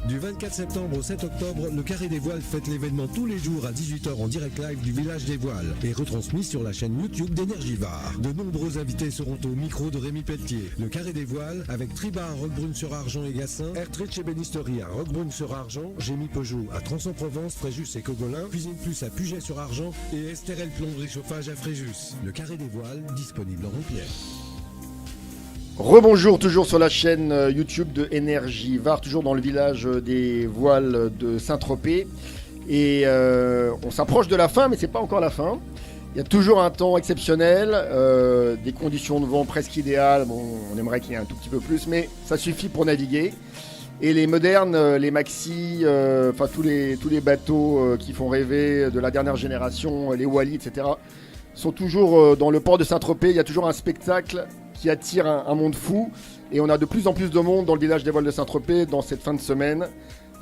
Du 24 septembre au 7 octobre, le Carré des Voiles fête l'événement tous les jours à 18h en direct live du village des Voiles et retransmis sur la chaîne YouTube d'Energivore. De nombreux invités seront au micro de Rémi Pelletier. Le Carré des Voiles avec Triba à Roquebrune-sur-Argent et Gassin, Ertrich et Bénisterie à Roquebrune-sur-Argent, Gémy Peugeot à Tronçon-Provence, Fréjus et Cogolin, Cuisine Plus à Puget-sur-Argent et Estérel Plomberie Chauffage à Fréjus. Le Carré des Voiles, disponible en Roupière. Rebonjour, toujours sur la chaîne YouTube de Énergivore, toujours dans le village des Voiles de Saint-Tropez. Et on s'approche de la fin, mais c'est pas encore la fin. Il y a toujours un temps exceptionnel, des conditions de vent presque idéales. Bon, on aimerait qu'il y ait un tout petit peu plus, mais ça suffit pour naviguer. Et les modernes, les maxi, enfin tous les bateaux qui font rêver de la dernière génération, les Wally, etc., sont toujours dans le port de Saint-Tropez. Il y a toujours un spectacle qui attire un monde fou. Et on a de plus en plus de monde dans le village des Voiles de Saint-Tropez dans cette fin de semaine.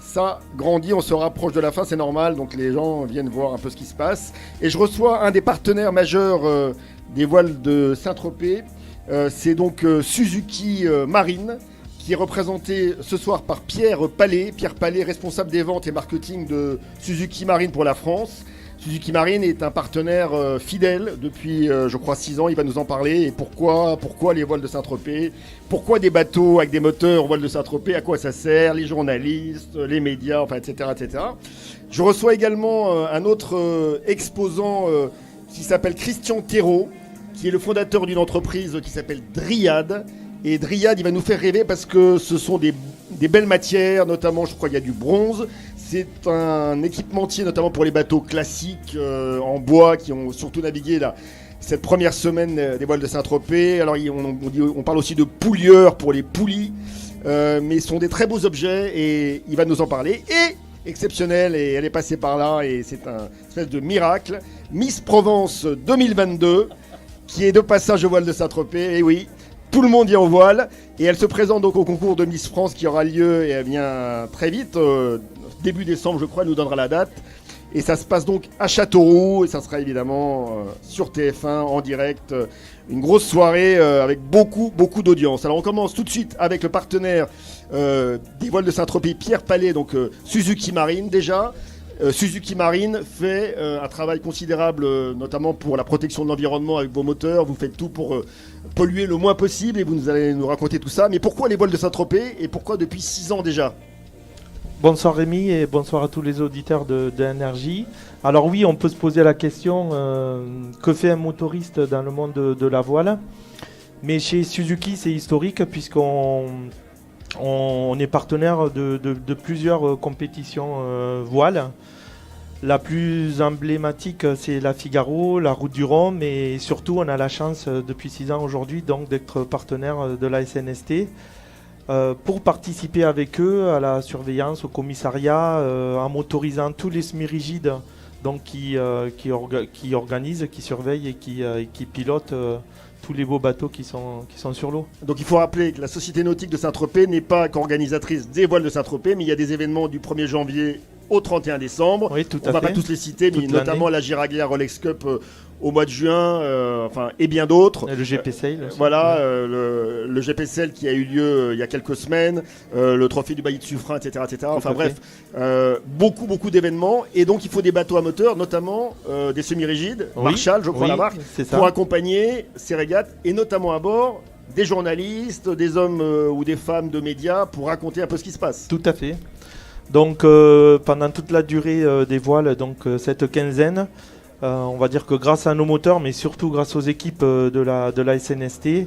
Ça grandit, on se rapproche de la fin, c'est normal. Donc les gens viennent voir un peu ce qui se passe. Et je reçois un des partenaires majeurs des Voiles de Saint-Tropez. C'est donc Suzuki Marine, qui est représenté ce soir par Pierre Palais. Pierre Palais, responsable des ventes et marketing de Suzuki Marine pour la France. Suzuki Marine est un partenaire fidèle depuis, je crois, 6 ans. Il va nous en parler. Et pourquoi les Voiles de Saint-Tropez? Pourquoi des bateaux avec des moteurs Voiles de Saint-Tropez? À quoi ça sert? Les journalistes, les médias, enfin, etc., etc. Je reçois également un autre exposant qui s'appelle Christian Thérault, qui est le fondateur d'une entreprise qui s'appelle Dryade. Et Dryade, il va nous faire rêver parce que ce sont des belles matières, notamment, je crois qu'il y a du bronze. C'est un équipementier, notamment pour les bateaux classiques en bois qui ont surtout navigué là, cette première semaine des Voiles de Saint-Tropez. Alors, on parle aussi de poulieurs pour les poulies, mais ce sont des très beaux objets et il va nous en parler. Et exceptionnel, et elle est passée par là et c'est un espèce de miracle. Miss Provence 2022, qui est de passage aux Voiles de Saint-Tropez, et oui. Tout le monde y est en voile et elle se présente donc au concours de Miss France qui aura lieu et elle vient très vite, début décembre je crois, elle nous donnera la date. Et ça se passe donc à Châteauroux et ça sera évidemment sur TF1 en direct, une grosse soirée avec beaucoup d'audience. Alors on commence tout de suite avec le partenaire des Voiles de Saint-Tropez, Pierre Palais, donc Suzuki Marine déjà. Suzuki Marine fait un travail considérable, notamment pour la protection de l'environnement avec vos moteurs. Vous faites tout pour polluer le moins possible et vous allez nous raconter tout ça. Mais pourquoi les Voiles de Saint-Tropez et pourquoi depuis 6 ans déjà? Bonsoir Rémi et bonsoir à tous les auditeurs de Énergie. Alors oui, on peut se poser la question, que fait un motoriste dans le monde de la voile? Mais chez Suzuki, c'est historique puisqu'on est partenaire de plusieurs compétitions voiles. La plus emblématique, c'est la Figaro, la Route du Rhum, mais surtout, on a la chance depuis 6 ans aujourd'hui donc d'être partenaire de la SNST pour participer avec eux à la surveillance, au commissariat, en motorisant tous les semi-rigides donc qui organisent, qui surveillent et qui pilotent tous les beaux bateaux qui sont sur l'eau. Donc il faut rappeler que la Société Nautique de Saint-Tropez n'est pas qu'organisatrice des Voiles de Saint-Tropez, mais il y a des événements du 1er janvier au 31 décembre. Oui, tout à fait. On ne va pas tous les citer, mais notamment la Giraglia Rolex Cup au mois de juin, et bien d'autres. Et le GP Sail. Voilà, le GP Sail qui a eu lieu il y a quelques semaines, le trophée du Bailly de Suffren, etc. Enfin bref, beaucoup d'événements. Et donc il faut des bateaux à moteur, notamment des semi-rigides, Marshall, je crois la marque, pour accompagner ces régates, et notamment à bord des journalistes, des hommes ou des femmes de médias pour raconter un peu ce qui se passe. Tout à fait. Donc pendant toute la durée des voiles, donc cette quinzaine, on va dire que grâce à nos moteurs, mais surtout grâce aux équipes de la SNST,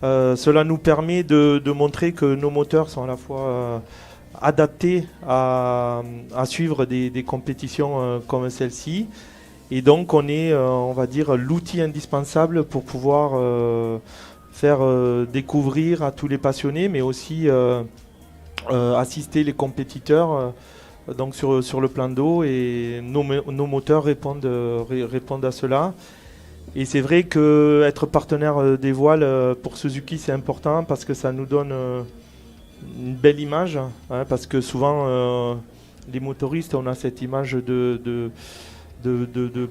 cela nous permet de montrer que nos moteurs sont à la fois adaptés à suivre des compétitions comme celle-ci. Et donc on est, on va dire, l'outil indispensable pour pouvoir faire découvrir à tous les passionnés, mais aussi assister les compétiteurs donc sur le plan d'eau, et nos moteurs répondent à cela. Et c'est vrai qu'être partenaire des voiles pour Suzuki, c'est important parce que ça nous donne une belle image, hein, parce que souvent les motoristes, on a cette image de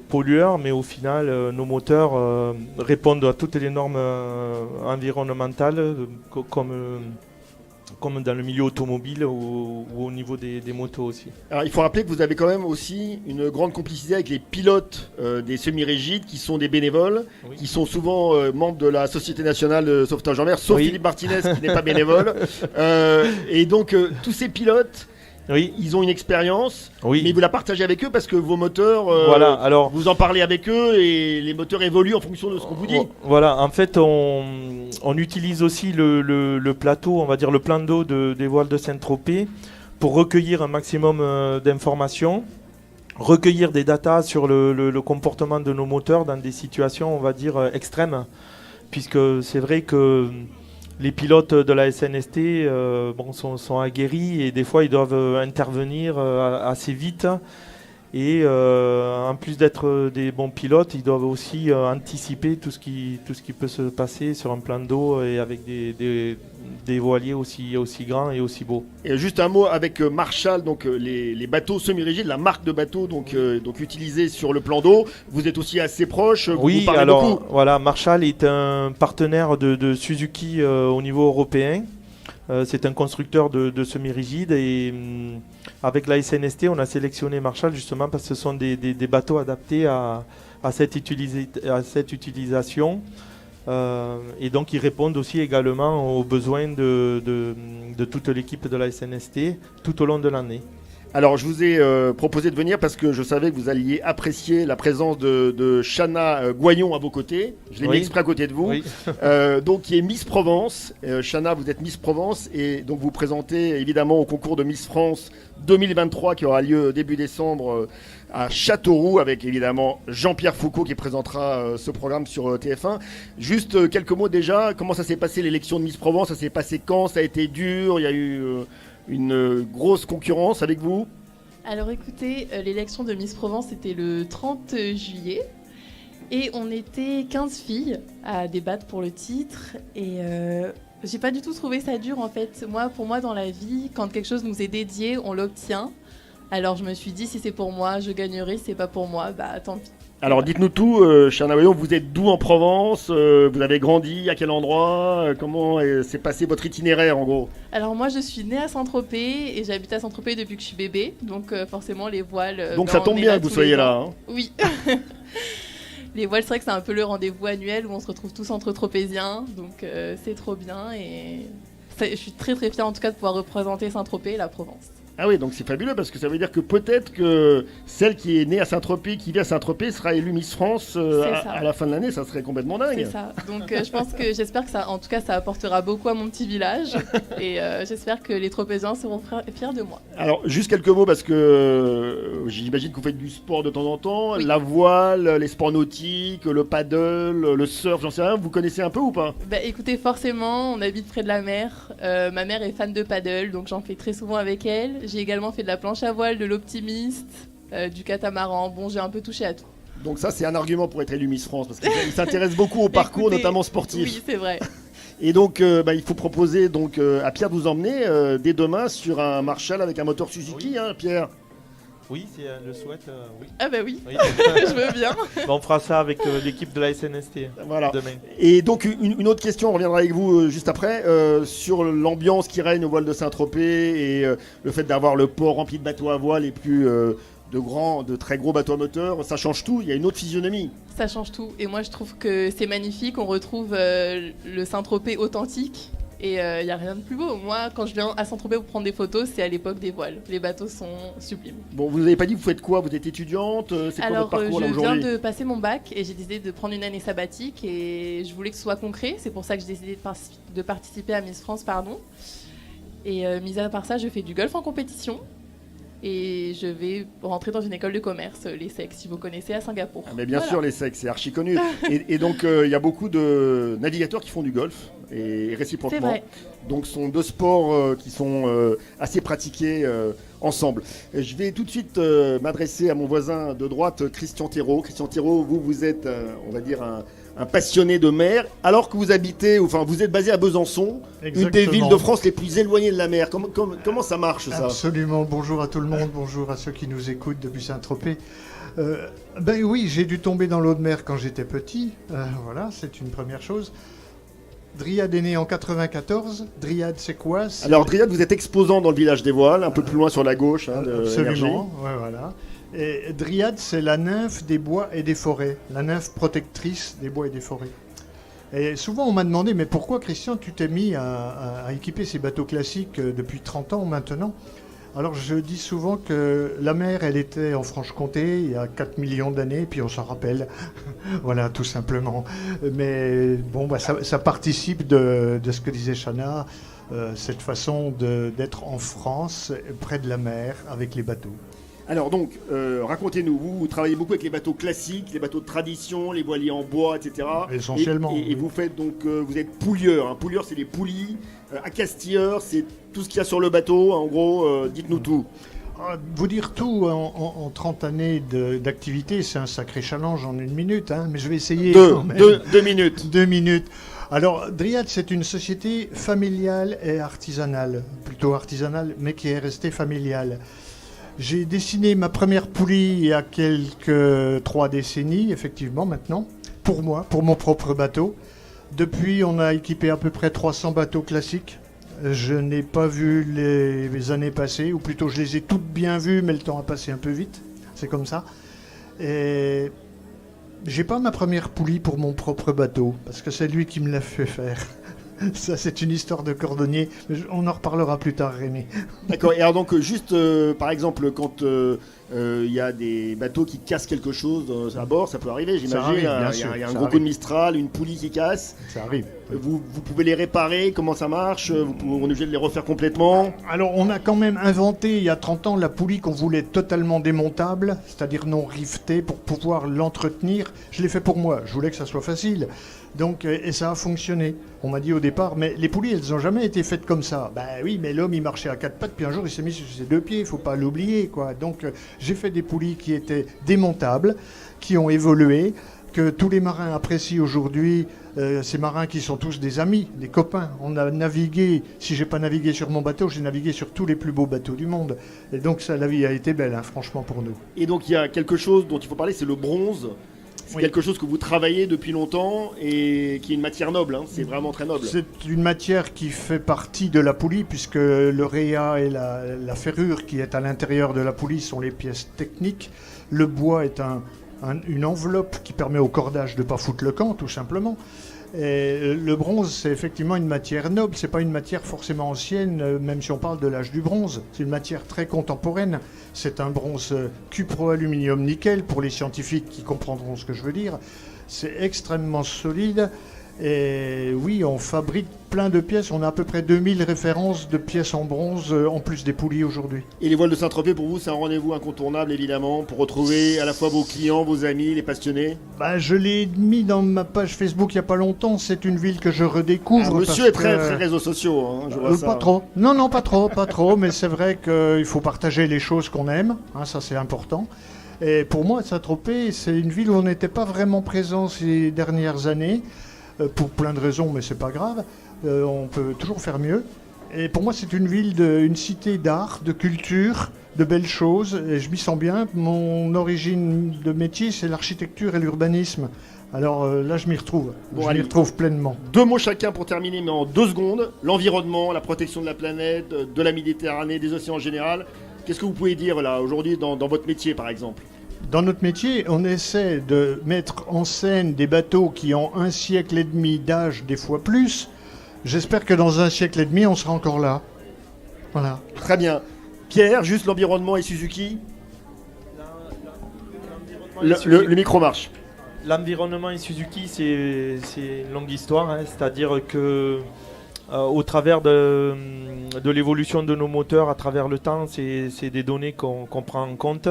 pollueurs, mais au final nos moteurs comme dans le milieu automobile ou au niveau des motos aussi. Alors, il faut rappeler que vous avez quand même aussi une grande complicité avec les pilotes des semi-rigides qui sont des bénévoles, Oui. qui sont souvent membres de la Société nationale de sauvetage en mer, sauf Oui. Philippe Martinez qui n'est pas bénévole. Et donc, tous ces pilotes, Oui, ils ont une expérience, oui. mais vous la partagez avec eux parce que vos moteurs, Voilà, alors vous en parlez avec eux et les moteurs évoluent en fonction de ce qu'on vous dit. voilà, en fait, on utilise aussi le plateau, on va dire le plan d'eau des voiles de Saint-Tropez pour recueillir un maximum d'informations, recueillir des datas sur le comportement de nos moteurs dans des situations, on va dire, extrêmes. Puisque c'est vrai que les pilotes de la SNST sont aguerris et des fois ils doivent intervenir assez vite. Et en plus d'être des bons pilotes, ils doivent aussi anticiper tout ce qui peut se passer sur un plan d'eau et avec des voiliers aussi grands et aussi beaux. Et juste un mot avec Marshall, donc les bateaux semi-rigides, la marque de bateau donc utilisée sur le plan d'eau. Vous êtes aussi assez proche. Oui, vous parlez alors beaucoup. voilà, Marshall est un partenaire de Suzuki au niveau européen. C'est un constructeur de semi-rigides et avec la SNST, on a sélectionné Marshall justement parce que ce sont des bateaux adaptés à cette utilisation. Et donc ils répondent aussi également aux besoins de toute l'équipe de la SNST tout au long de l'année. Alors, je vous ai proposé de venir parce que je savais que vous alliez apprécier la présence de Chana Goyon à vos côtés. Je l'ai mis exprès à côté de vous. Oui. Donc, qui est Miss Provence. Chana, vous êtes Miss Provence et donc vous présentez évidemment au concours de Miss France 2023 qui aura lieu début décembre à Châteauroux avec évidemment Jean-Pierre Foucault qui présentera ce programme sur TF1. Juste quelques mots déjà. Comment ça s'est passé l'élection de Miss Provence? Ça s'est passé quand? Ça a été dur? Il y a eu une grosse concurrence avec vous? Alors écoutez, l'élection de Miss Provence était le 30 juillet et on était 15 filles à débattre pour le titre et j'ai pas du tout trouvé ça dur en fait. Pour moi dans la vie, quand quelque chose nous est dédié, on l'obtient. Alors je me suis dit si c'est pour moi, je gagnerai, si c'est pas pour moi, bah tant pis. Alors dites-nous tout, Chana Goyon, vous êtes d'où en Provence? Vous avez grandi à quel endroit? Comment s'est passé votre itinéraire en gros? Alors moi je suis née à Saint-Tropez et j'habite à Saint-Tropez depuis que je suis bébé, donc forcément les voiles... Donc ça tombe bien que vous soyez là. Hein. Oui. Les voiles, c'est vrai que c'est un peu le rendez-vous annuel où on se retrouve tous entre Tropéziens, donc c'est trop bien et je suis très très fière en tout cas de pouvoir représenter Saint-Tropez et la Provence. Ah oui, donc c'est fabuleux parce que ça veut dire que peut-être que celle qui est née à Saint-Tropez, qui vit à Saint-Tropez, sera élue Miss France à la fin de l'année. Ça serait complètement dingue. C'est ça. Donc j'espère que ça, en tout cas, ça apportera beaucoup à mon petit village et j'espère que les Tropéziens seront fiers de moi. Alors juste quelques mots parce que j'imagine que vous faites du sport de temps en temps, oui. La voile, les sports nautiques, le paddle, le surf, j'en sais rien. Vous connaissez un peu ou pas? Bah écoutez, forcément, on habite près de la mer. Ma mère est fan de paddle, donc j'en fais très souvent avec elle. J'ai également fait de la planche à voile, de l'optimiste, du catamaran. Bon, j'ai un peu touché à tout. Donc ça, c'est un argument pour être élu Miss France, parce qu'il s'intéresse beaucoup au parcours, notamment sportif. Oui, c'est vrai. Et donc, il faut proposer donc, à Pierre de vous emmener dès demain sur un Marshall avec un moteur Suzuki, oui. Hein, Pierre? Oui, si elle le souhaite, oui. Ah bah oui, oui. Je veux bien. On fera ça avec l'équipe de la SNST voilà. Demain. Et donc une autre question, on reviendra avec vous juste après, sur l'ambiance qui règne au voile de Saint-Tropez et le fait d'avoir le port rempli de bateaux à voile et plus de très gros bateaux à moteur, ça change tout, il y a une autre physionomie. Ça change tout et moi je trouve que c'est magnifique, on retrouve le Saint-Tropez authentique. Et il n'y a rien de plus beau. Moi, quand je viens à Saint-Tropez pour prendre des photos, c'est à l'époque des voiles. Les bateaux sont sublimes. Bon, vous n'avez pas dit, vous faites quoi? Vous êtes étudiante? C'est quoi votre parcours là aujourd'hui? Je viens de passer mon bac et j'ai décidé de prendre une année sabbatique et je voulais que ce soit concret. C'est pour ça que j'ai décidé de participer à Miss France, pardon. Et mis à part ça, je fais du golf en compétition. Et je vais rentrer dans une école de commerce, l'ESSEC, si vous connaissez, à Singapour. Ah mais bien sûr, l'ESSEC, c'est archi connu. et donc, il y a beaucoup de navigateurs qui font du golf, et réciproquement. C'est vrai. Donc, ce sont deux sports qui sont assez pratiqués ensemble. Et je vais tout de suite m'adresser à mon voisin de droite, Christian Thérault. Christian Thérault, vous êtes, on va dire, un passionné de mer, alors que vous habitez, enfin vous êtes basé à Besançon, Exactement. Une des villes de France les plus éloignées de la mer. Comment ça marche ça? Absolument, bonjour à tout le monde, bonjour à ceux qui nous écoutent depuis Saint-Tropez. Ben oui, j'ai dû tomber dans l'eau de mer quand j'étais petit, voilà, c'est une première chose. Dryad est né en 94. Dryad, c'est quoi? Alors Dryad, vous êtes exposant dans le village des voiles, un peu plus loin sur la gauche de l'énergie. Absolument, ouais, voilà. Et Dryad, c'est la nymphe des bois et des forêts, la nymphe protectrice des bois et des forêts. Et souvent, on m'a demandé, mais pourquoi, Christian, tu t'es mis à équiper ces bateaux classiques depuis 30 ans maintenant? Alors, je dis souvent que la mer, elle était en Franche-Comté il y a 4 millions d'années, puis on s'en rappelle. Voilà, tout simplement. Mais bon, ça participe de ce que disait Chana, cette façon d'être en France, près de la mer, avec les bateaux. Alors donc, racontez-nous, vous travaillez beaucoup avec les bateaux classiques, les bateaux de tradition, les voiliers en bois, etc. Essentiellement. Et vous faites donc, vous êtes poulieur. Un poulieur, c'est les poulies. Accastilleur, c'est tout ce qu'il y a sur le bateau. En gros, dites-nous tout. Vous dire tout en 30 années d'activité, c'est un sacré challenge en 1 minute, hein, mais je vais essayer. Deux minutes. 2 minutes. Alors, Dryad, c'est une société familiale et artisanale, plutôt artisanale, mais qui est restée familiale. J'ai dessiné ma première poulie il y a quelques 3 décennies, effectivement, maintenant, pour moi, pour mon propre bateau. Depuis, on a équipé à peu près 300 bateaux classiques. Je n'ai pas vu les années passées, ou plutôt je les ai toutes bien vues, mais le temps a passé un peu vite. C'est comme ça. Et j'ai pas ma première poulie pour mon propre bateau, parce que c'est lui qui me l'a fait faire. Ça, c'est une histoire de cordonnier. On en reparlera plus tard, Rémi. D'accord. Et alors donc, juste, par exemple, quand il y a des bateaux qui cassent quelque chose à bord, ça peut arriver, j'imagine. Il y a un gros coup de Mistral, une poulie qui casse. Ça arrive. Vous pouvez les réparer, comment ça marche? On est obligé de les refaire complètement? Alors, on a quand même inventé, il y a 30 ans, la poulie qu'on voulait totalement démontable, c'est-à-dire non rivetée, pour pouvoir l'entretenir. Je l'ai fait pour moi. Je voulais que ça soit facile. Donc, et ça a fonctionné. On m'a dit au départ, mais les poulies, elles n'ont jamais été faites comme ça. Ben oui, mais l'homme, il marchait à 4 pattes, puis un jour, il s'est mis sur ses 2 pieds, il ne faut pas l'oublier, quoi. Donc, j'ai fait des poulies qui étaient démontables, qui ont évolué, que tous les marins apprécient aujourd'hui. Ces marins qui sont tous des amis, des copains. On a navigué, si j'ai pas navigué sur mon bateau, j'ai navigué sur tous les plus beaux bateaux du monde. Et donc, ça, la vie a été belle, hein, franchement, pour nous. Et donc, il y a quelque chose dont il faut parler, c'est le bronze. C'est quelque chose que vous travaillez depuis longtemps et qui est une matière noble, hein. C'est vraiment très noble. C'est une matière qui fait partie de la poulie, puisque le réa et la ferrure qui est à l'intérieur de la poulie sont les pièces techniques. Le bois est une enveloppe qui permet au cordage de ne pas foutre le camp, tout simplement. Et le bronze, c'est effectivement une matière noble, c'est pas une matière forcément ancienne, même si on parle de l'âge du bronze. C'est une matière très contemporaine. C'est un bronze cupro-aluminium-nickel, pour les scientifiques qui comprendront ce que je veux dire. C'est extrêmement solide. Et oui, on fabrique plein de pièces. On a à peu près 2000 références de pièces en bronze, en plus des poulies aujourd'hui. Et les voiles de Saint-Tropez, pour vous, c'est un rendez-vous incontournable, évidemment, pour retrouver à la fois vos clients, vos amis, les passionnés? Je l'ai mis dans ma page Facebook il n'y a pas longtemps. C'est une ville que je redécouvre. Monsieur est très réseaux sociaux, hein, je vois ça. Pas trop. Non, pas trop. Mais c'est vrai qu'il faut partager les choses qu'on aime. Hein, ça, c'est important. Et pour moi, Saint-Tropez, c'est une ville où on n'était pas vraiment présent ces dernières années. Pour plein de raisons, mais c'est pas grave. On peut toujours faire mieux. Et pour moi, c'est une ville, une cité d'art, de culture, de belles choses. Et je m'y sens bien. Mon origine de métier, c'est l'architecture et l'urbanisme. Alors là, je m'y retrouve. Je m'y retrouve pleinement. 2 mots chacun pour terminer, mais en 2 secondes. L'environnement, la protection de la planète, de la Méditerranée, des océans en général. Qu'est-ce que vous pouvez dire là aujourd'hui dans votre métier, par exemple? Dans notre métier, on essaie de mettre en scène des bateaux qui ont 1 siècle et demi d'âge, des fois plus. J'espère que dans 1 siècle et demi, on sera encore là. Voilà. Très bien. Pierre, juste l'environnement et Suzuki. Le micro marche. L'environnement et Suzuki, c'est une longue histoire, hein. C'est-à-dire que au travers de l'évolution de nos moteurs, à travers le temps, c'est des données qu'on prend en compte.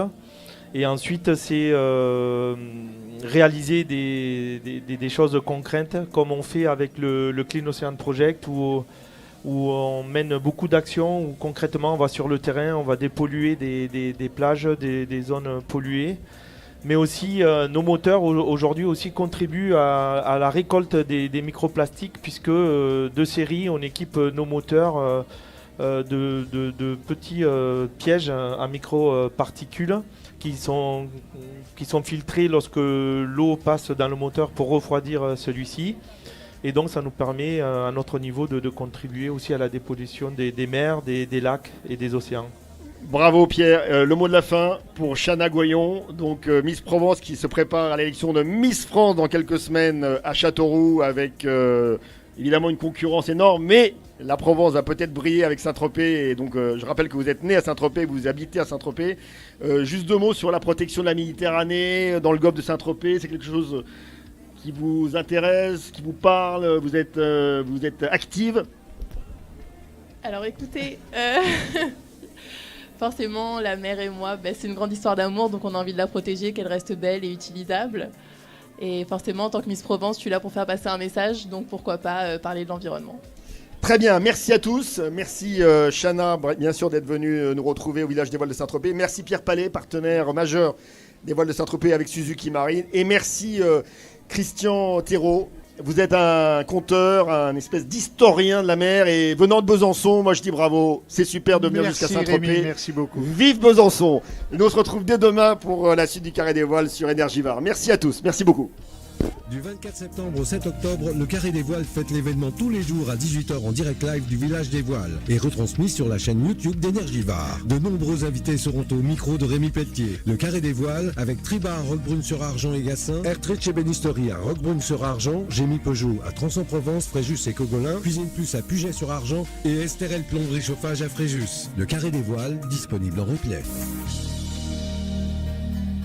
Et ensuite, c'est réaliser des choses concrètes, comme on fait avec le Clean Ocean Project, où on mène beaucoup d'actions, où concrètement on va sur le terrain, on va dépolluer des plages, des zones polluées. Mais aussi, nos moteurs aujourd'hui aussi contribuent à la récolte des microplastiques, puisque de série, on équipe nos moteurs de petits pièges à microparticules qui sont filtrés lorsque l'eau passe dans le moteur pour refroidir celui-ci. Et donc ça nous permet à notre niveau de contribuer aussi à la dépollution des mers, des lacs et des océans. Bravo Pierre. Le mot de la fin pour Chana Goyon, donc Miss Provence qui se prépare à l'élection de Miss France dans quelques semaines à Châteauroux avec évidemment une concurrence énorme, mais la Provence va peut-être briller avec Saint-Tropez. Et donc je rappelle que vous êtes né à Saint-Tropez, vous habitez à Saint-Tropez. Juste 2 mots sur la protection de la Méditerranée dans le golfe de Saint-Tropez. C'est quelque chose qui vous intéresse, qui vous parle, vous êtes active? Alors écoutez, forcément la mer et moi, c'est une grande histoire d'amour, donc on a envie de la protéger, qu'elle reste belle et utilisable. Et forcément en tant que Miss Provence, je suis là pour faire passer un message, donc pourquoi pas parler de l'environnement. Très bien, merci à tous. Merci Chana, bien sûr, d'être venue nous retrouver au village des voiles de Saint-Tropez. Merci Pierre Palais, partenaire majeur des voiles de Saint-Tropez avec Suzuki Marine. Et merci Christian Thérault. Vous êtes un conteur, un espèce d'historien de la mer. Et venant de Besançon, moi je dis bravo. C'est super de venir jusqu'à Saint-Tropez. Rémi, merci beaucoup. Vive Besançon. Et nous on se retrouve dès demain pour la suite du Carré des Voiles sur Énergivore. Merci à tous, merci beaucoup. Du 24 septembre au 7 octobre, le Carré des Voiles fête l'événement tous les jours à 18h en direct live du village des Voiles et retransmis sur la chaîne YouTube d'Énergivore. De nombreux invités seront au micro de Rémi Pelletier. Le Carré des Voiles avec Triba à Roquebrune-sur-Argent et Gassin, Ertrich et Bénisterie à Roquebrune-sur-Argent, Gémy Peugeot à Tronçon-Provence, Fréjus et Cogolin, Cuisine Plus à Puget-sur-Argent et Estérel Plomberie Chauffage à Fréjus. Le Carré des Voiles, disponible en replay.